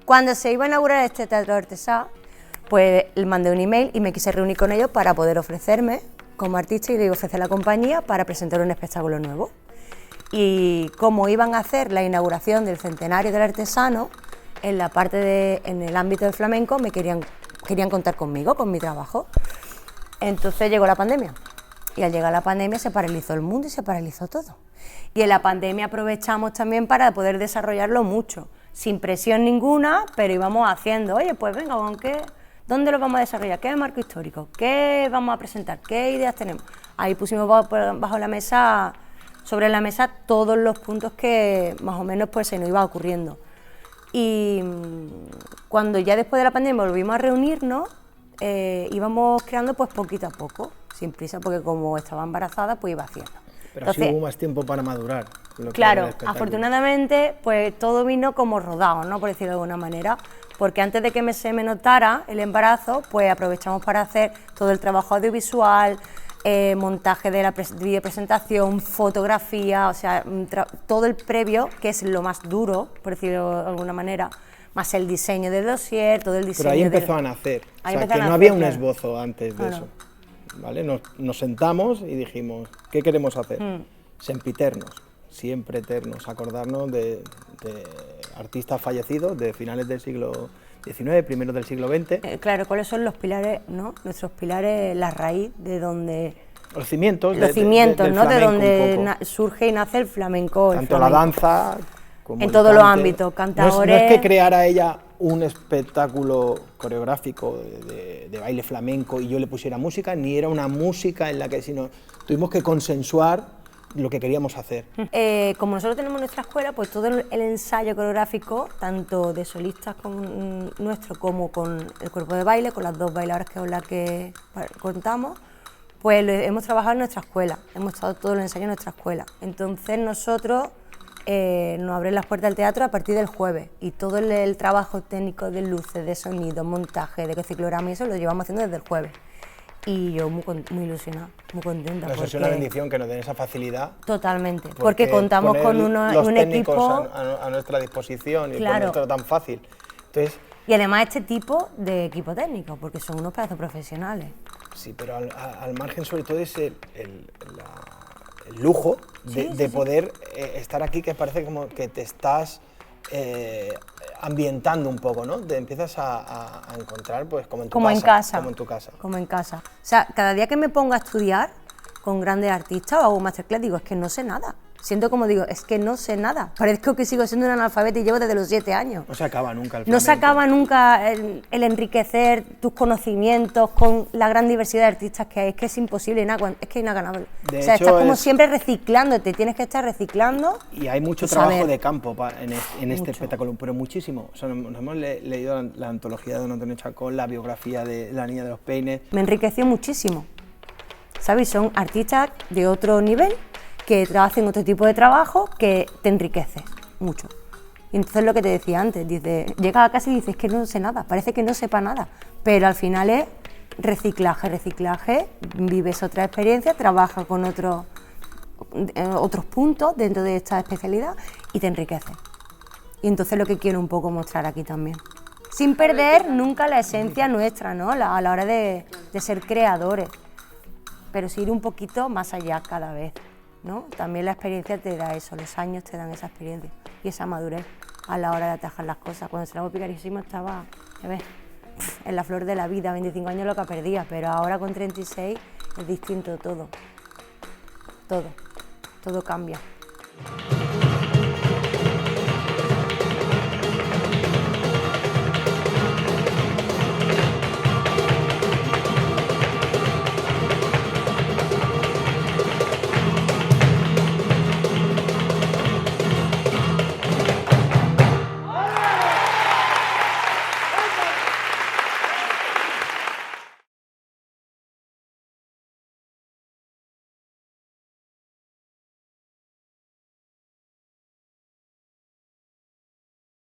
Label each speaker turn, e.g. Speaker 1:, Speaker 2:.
Speaker 1: Cuando se iba a inaugurar este Teatro Artesà, pues le mandé un email y me quise reunir con ellos para poder ofrecerme como artista y le ofrecer a la compañía para presentar un espectáculo nuevo. Y como iban a hacer la inauguración del centenario del artesano, en la parte en el ámbito del flamenco querían contar conmigo, con mi trabajo. Entonces llegó la pandemia y al llegar la pandemia se paralizó el mundo y se paralizó todo. Y en la pandemia aprovechamos también para poder desarrollarlo mucho, sin presión ninguna, pero íbamos haciendo, oye, pues venga, ¿dónde lo vamos a desarrollar? ¿Qué marco histórico? ¿Qué vamos a presentar? ¿Qué ideas tenemos? Ahí pusimos bajo la mesa, sobre la mesa, todos los puntos que más o menos pues se nos iba ocurriendo. Y cuando ya después de la pandemia volvimos a reunirnos, íbamos creando pues poquito a poco, sin prisa, porque como estaba embarazada, pues iba haciendo.
Speaker 2: Pero entonces, sí hubo más tiempo para madurar.
Speaker 1: Claro, afortunadamente, pues todo vino como rodado, ¿no? Por decirlo de alguna manera, porque antes de que se me notara el embarazo, pues aprovechamos para hacer todo el trabajo audiovisual, montaje de la videopresentación, fotografía, o sea, todo el previo, que es lo más duro, por decirlo de alguna manera, más el diseño del dossier, todo el diseño.
Speaker 2: Pero ahí empezó a nacer, o sea, que no había un esbozo antes de eso. ¿Vale? Nos sentamos y dijimos, ¿qué queremos hacer? Sempiternos, siempre eternos, acordarnos de artistas fallecidos de finales del siglo XIX, primeros del siglo XX.
Speaker 1: Claro, ¿cuáles son los pilares, no? Nuestros pilares, la raíz de donde...
Speaker 2: Los cimientos,
Speaker 1: los cimientos, ¿no? De donde surge y nace el flamenco.
Speaker 2: Tanto la danza como
Speaker 1: en todos los ámbitos, cantadores...
Speaker 2: No es que creara ella un espectáculo coreográfico de baile flamenco y yo le pusiera música, ni era una música en la que, sino tuvimos que consensuar lo que queríamos hacer.
Speaker 1: Como nosotros tenemos nuestra escuela, pues todo el ensayo coreográfico, tanto de solistas nuestro como con el cuerpo de baile, con las dos bailadoras que contamos, pues lo hemos trabajado en nuestra escuela, hemos estado todo el ensayo en nuestra escuela. Entonces nosotros nos abren las puertas del teatro a partir del jueves y todo el trabajo técnico de luces, de sonido, montaje, de ciclograma y eso lo llevamos haciendo desde el jueves. Y yo muy ilusionada, muy contenta.
Speaker 2: Eso es una bendición que nos den esa facilidad.
Speaker 1: Totalmente, porque contamos con un equipo
Speaker 2: a nuestra disposición y
Speaker 1: claro.
Speaker 2: por esto tan fácil. Entonces,
Speaker 1: y además este tipo de equipo técnico, porque son unos pedazos profesionales.
Speaker 2: Sí, pero al margen sobre todo es el lujo de poder estar aquí, que parece como que te estás ambientando un poco, ¿no? Te empiezas a encontrar pues como en tu casa. Como en tu casa.
Speaker 1: Como en casa. O sea, cada día que me pongo a estudiar con grandes artistas o hago un masterclass, digo, es que no sé nada. Siento como digo, es que no sé nada. Parezco que sigo siendo un analfabeta y llevo desde los 7 años.
Speaker 2: No se acaba nunca el flamenco.
Speaker 1: No se acaba nunca el enriquecer tus conocimientos con la gran diversidad de artistas que hay. Es que es imposible, es que es inaganable. O sea, estás como siempre reciclándote, tienes que estar reciclando.
Speaker 2: Y hay mucho trabajo de campo en este espectáculo, pero muchísimo. O sea, nos hemos leído la antología de don Antonio Chacón, la biografía de La Niña de los Peines.
Speaker 1: Me enriqueció muchísimo. ¿Sabes? Son artistas de otro nivel que hacen otro tipo de trabajo que te enriquece mucho. Y entonces lo que te decía antes, llegas a casa y dices que no sé nada, parece que no sepa nada, pero al final es reciclaje, vives otra experiencia, trabajas con otros puntos dentro de esta especialidad y te enriquece. Y entonces lo que quiero un poco mostrar aquí también. Sin perder nunca la esencia nuestra, ¿no? A la hora de ser creadores, pero sí ir un poquito más allá cada vez, ¿no? También la experiencia te da eso, los años te dan esa experiencia y esa madurez a la hora de atajar las cosas. Cuando se la picarísimo estaba, ya ves, en la flor de la vida, 25 años lo que perdía, pero ahora con 36 es distinto todo cambia.